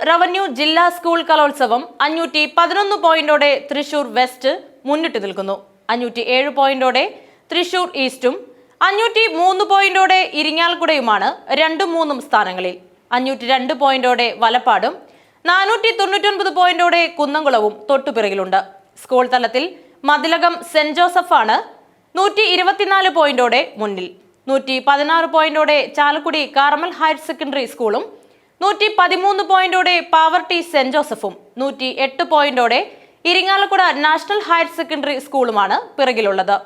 Revenue ജില്ലാ school കലോത്സവം 511 പോയിന്റോടെ Thrissur west മുന്നിട്ട് നിൽക്കുന്നു. 507 പോയിന്റോടെ തൃശൂർ ഈസ്റ്റും 503 പോയിന്റോടെ ഇരിങ്ങാലക്കുടയുമാണ് 2-3 സ്ഥാനങ്ങളിൽ. 502 പോയിന്റോടെ വലപ്പാടും 499 പോയിന്റോടെ കുന്നംകുളവും തൊട്ടുപിറകിലുണ്ട്. സ്കൂൾ തലത്തിൽ മതിലകം സെന്റ് ജോസഫാണ് 124 പോയിന്റോടെ മുന്നിൽ. 116 പോയിന്റോടെ ചാലക്കുടി കാർമൽ ഹയർ സെക്കൻഡറി സ്കൂളും 113 പോയിന്റോടെ പാവർട്ടി സെന്റ് ജോസഫും 108 പോയിന്റോടെ ഇരിങ്ങാലക്കുട നാഷണൽ ഹയർ സെക്കൻഡറി സ്കൂളുമാണ് പിറകിലുള്ളത്.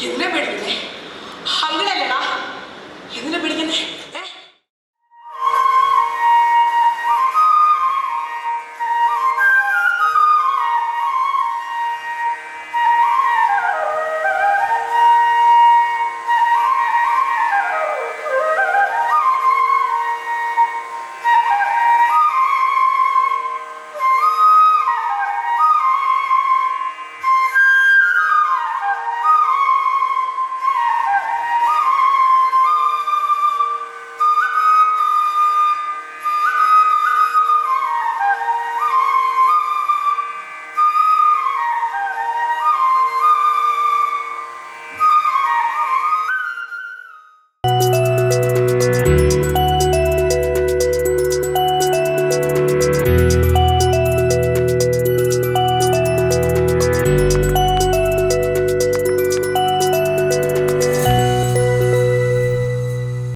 എന്നെ പേടിക്കുന്നേ? അങ്ങനെയല്ലടാ, എന്തിനെ പേടിക്കുന്നേ?